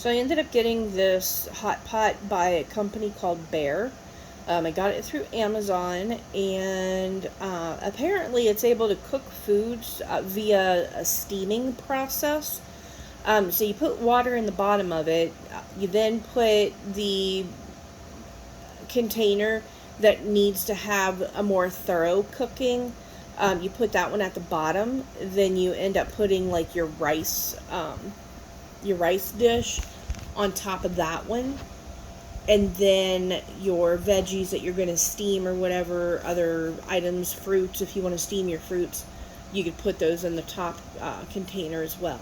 So I ended up getting this hot pot by a company called Bear. I got it through Amazon, and apparently it's able to cook foods via a steaming process. So you put water in the bottom of it. You then put the container that needs to have a more thorough cooking. You put that one at the bottom. Then you end up putting like your rice dish on top of that one, and then your veggies that you're going to steam or whatever other items, fruits, if you want to steam your fruits, you could put those in the top container as well.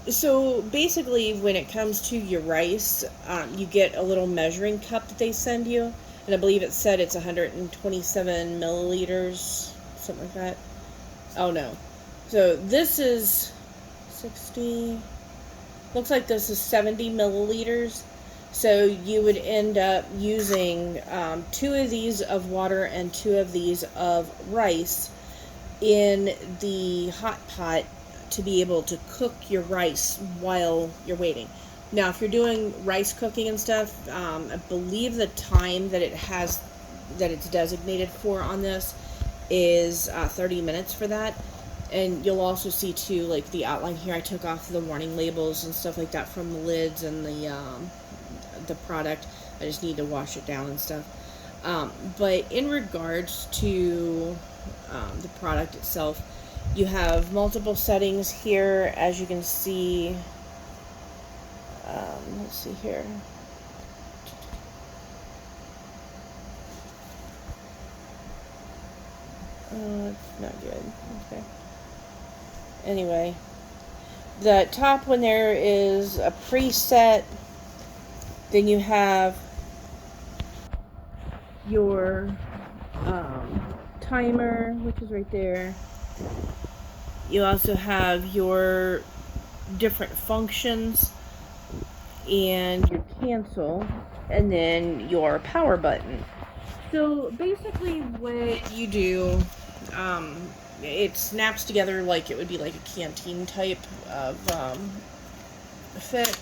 So basically, when it comes to your rice, you get a little measuring cup that they send you, and I believe it said it's 127 milliliters, something like that. Oh no. So this is 60, looks like this is 70 milliliters. So you would end up using 2 of these of water and 2 of these of rice in the hot pot to be able to cook your rice while you're waiting. Now, if you're doing rice cooking and stuff, I believe the time that it's designated for on this is 30 minutes for that. And you'll also see too, like the outline here, I took off the warning labels and stuff like that from the lids and the product. I just need to wash it down and stuff. But in regards to the product itself, you have multiple settings here, as you can see. Let's see here. It's not good. Okay. Anyway, the top one there is a preset. Then you have your timer, which is right there. You also have your different functions and your cancel, and then your power button. So basically what you do, it snaps together like it would be like a canteen type of fit.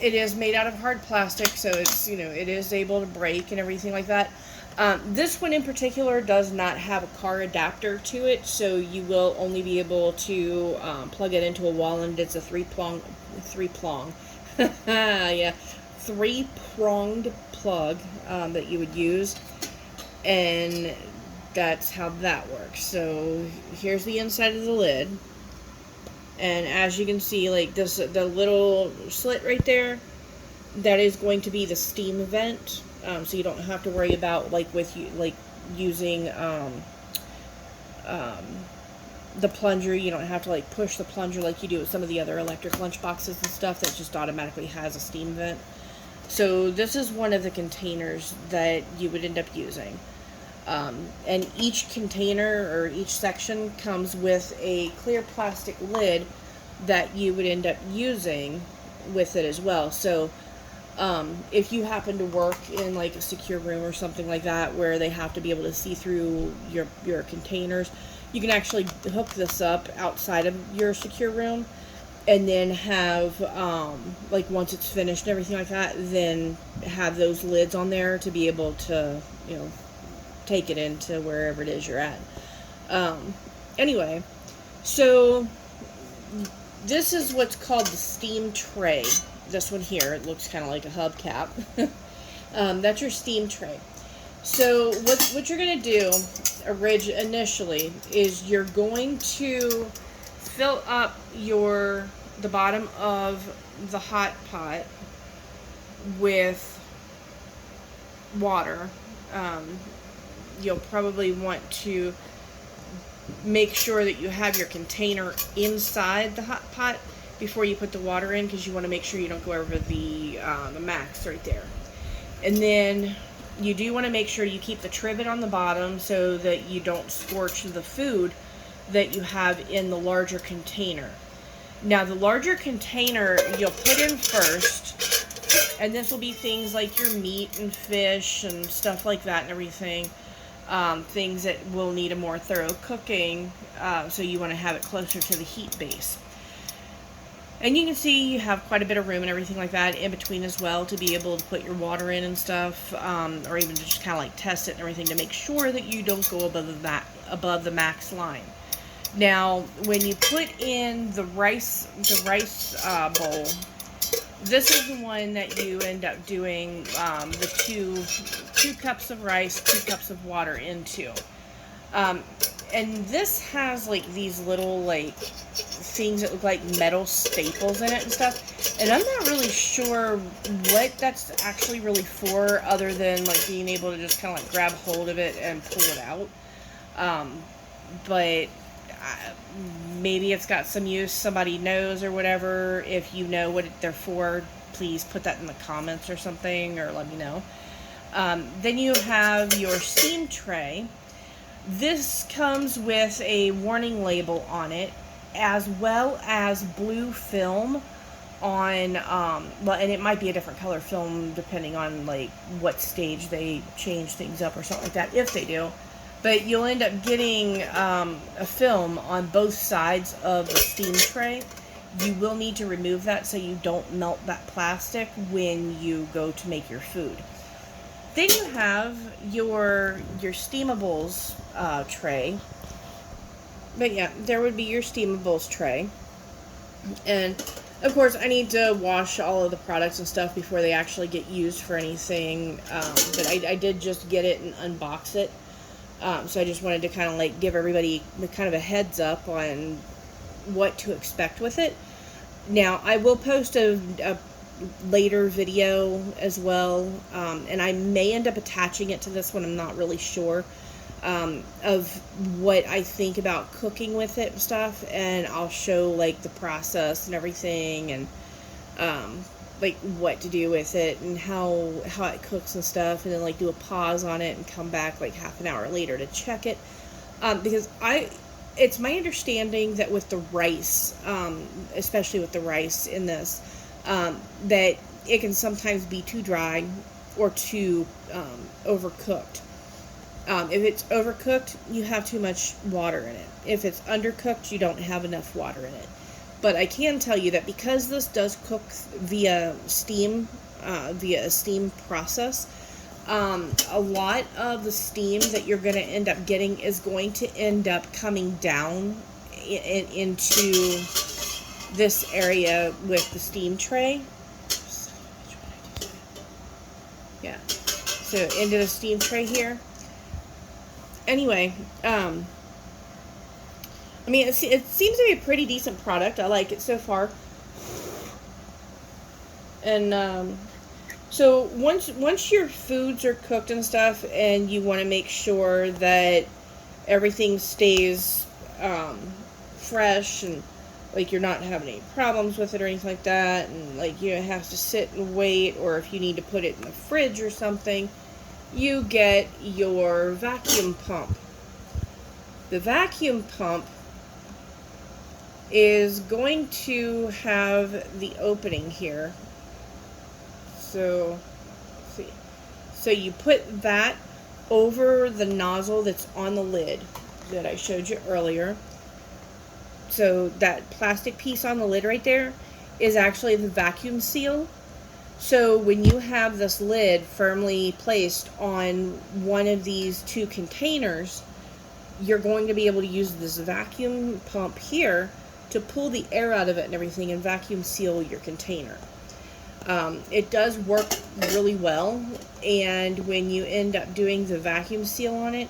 It is made out of hard plastic, so it's, it is able to break and everything like that. This one in particular does not have a car adapter to it, so you will only be able to plug it into a wall, and it's a three-pronged plug that you would use, and that's how that works. So here's the inside of the lid. And as you can see, like this, the little slit right there, that is going to be the steam vent. So you don't have to worry about using the plunger. You don't have to push the plunger like you do with some of the other electric lunchboxes and stuff that just automatically has a steam vent. So this is one of the containers that you would end up using. And each container or each section comes with a clear plastic lid that you would end up using with it as well. So if you happen to work in like a secure room or something like that where they have to be able to see through your containers, you can actually hook this up outside of your secure room, and then have once it's finished and everything like that, then have those lids on there to be able to take it into wherever it is you're at. Anyway, so this is what's called the steam tray. This one here, it looks kind of like a hubcap. That's your steam tray. So what you're going to do initially is you're going to fill up the bottom of the hot pot with water. You'll probably want to make sure that you have your container inside the hot pot before you put the water in, because you want to make sure you don't go over the max right there. And then you do want to make sure you keep the trivet on the bottom so that you don't scorch the food that you have in the larger container. Now the larger container you'll put in first, and this will be things like your meat and fish and stuff like that and everything. Things that will need a more thorough cooking, so you want to have it closer to the heat base. And you can see you have quite a bit of room and everything like that in between as well to be able to put your water in and stuff, or even to just kind of like test it and everything to make sure that you don't go above the max line. Now, when you put in the rice bowl, this is the one that you end up doing the two cups of rice, 2 cups of water into. And this has like these little like things that look like metal staples in it and stuff. And I'm not really sure what that's actually really for, other than like being able to just kind of like grab hold of it and pull it out. But maybe it's got some use, somebody knows or whatever. If you know what they're for, please put that in the comments or something, or let me know. Then you have your steam tray. This comes with a warning label on it, as well as blue film on, well, and it might be a different color film depending on like what stage they change things up or something like that, if they do. But you'll end up getting a film on both sides of the steam tray. You will need to remove that so you don't melt that plastic when you go to make your food. Then you have your steamables tray. But yeah, there would be your steamables tray. And of course, I need to wash all of the products and stuff before they actually get used for anything. But I did just get it and unbox it. So I just wanted to kind of like give everybody kind of a heads up on what to expect with it. Now, I will post a later video as well, and I may end up attaching it to this one, I'm not really sure, of what I think about cooking with it and stuff, and I'll show like the process and everything, and like what to do with it and how it cooks and stuff, and then like do a pause on it and come back like half an hour later to check it, because it's my understanding that with the rice, especially with the rice in this, that it can sometimes be too dry or too overcooked. If it's overcooked, you have too much water in it. If it's undercooked, you don't have enough water in it. But I can tell you that because this does cook via steam, via a steam process, a lot of the steam that you're going to end up getting is going to end up coming down into this area with the steam tray. Yeah, so into the steam tray here. Anyway, I mean, it seems to be a pretty decent product. I like it so far. And so once your foods are cooked and stuff, and you want to make sure that everything stays fresh, and like you're not having any problems with it or anything like that, and like you don't have to sit and wait, or if you need to put it in the fridge or something, you get your vacuum pump. The vacuum pump is going to have the opening here. So, let's see. So you put that over the nozzle that's on the lid that I showed you earlier. So that plastic piece on the lid right there is actually the vacuum seal. So when you have this lid firmly placed on one of these two containers, you're going to be able to use this vacuum pump here to pull the air out of it and everything and vacuum seal your container. It does work really well, and when you end up doing the vacuum seal on it,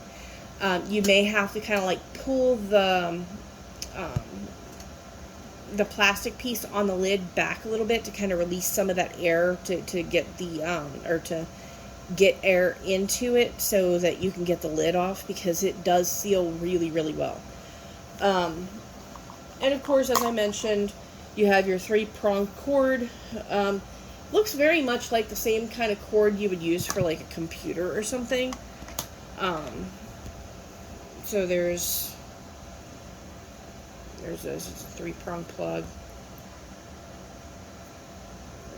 you may have to kind of like pull the plastic piece on the lid back a little bit to kind of release some of that air to get the or to get air into it so that you can get the lid off, because it does seal really, really well. And of course, as I mentioned, you have your 3-pronged cord. Looks very much like the same kind of cord you would use for like a computer or something. So there's this, it's a 3-pronged plug.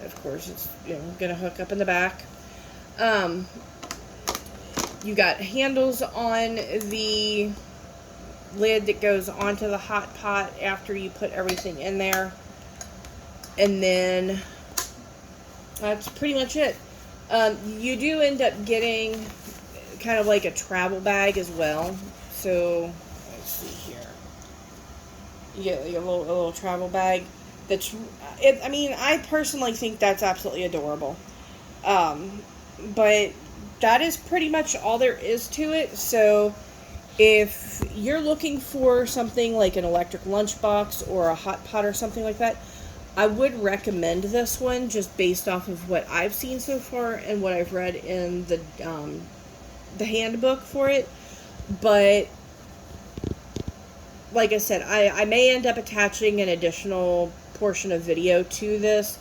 Of course, it's gonna hook up in the back. You got handles on the lid that goes onto the hot pot after you put everything in there. And then that's pretty much it. You do end up getting kind of like a travel bag as well. So let's see here. You get like a little travel bag. I mean, I personally think that's absolutely adorable. But that is pretty much all there is to it. So if you're looking for something like an electric lunchbox or a hot pot or something like that, I would recommend this one just based off of what I've seen so far and what I've read in the handbook for it. But like I said, I may end up attaching an additional portion of video to this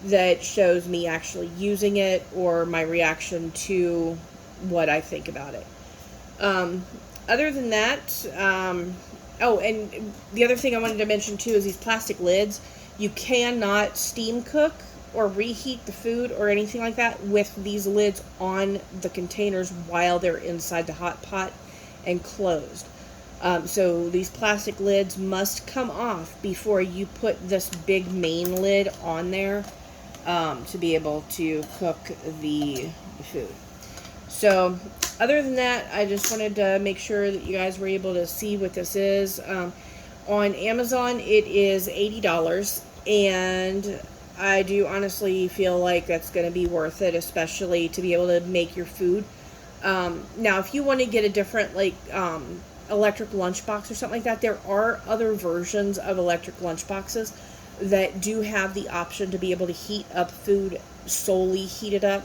that shows me actually using it or my reaction to what I think about it. Other than that, oh, and the other thing I wanted to mention too is these plastic lids. You cannot steam cook or reheat the food or anything like that with these lids on the containers while they're inside the hot pot and closed. So these plastic lids must come off before you put this big main lid on there to be able to cook the food. So other than that, I just wanted to make sure that you guys were able to see what this is. On Amazon, it is $80, and I do honestly feel like that's going to be worth it, especially to be able to make your food. Now, if you want to get a different, like, electric lunchbox or something like that, there are other versions of electric lunchboxes that do have the option to be able to heat up food, solely heat it up,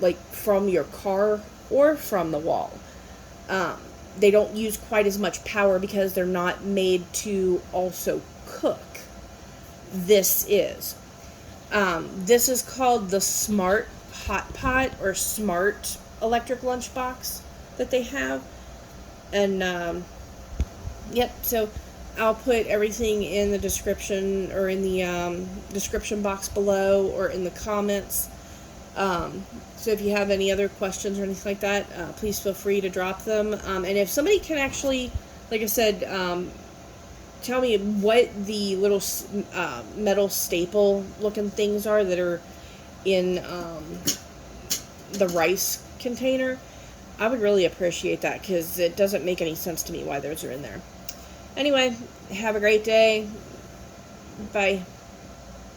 like from your car or from the wall. They don't use quite as much power because they're not made to also cook. This is. This is called the Smart Hot Pot or Smart Electric Lunchbox that they have. And, yep, so I'll put everything in the description or in the description box below or in the comments. So if you have any other questions or anything like that, please feel free to drop them. And if somebody can actually, like I said, tell me what the little metal staple looking things are that are in the rice container, I would really appreciate that because it doesn't make any sense to me why those are in there. Anyway, have a great day. Bye.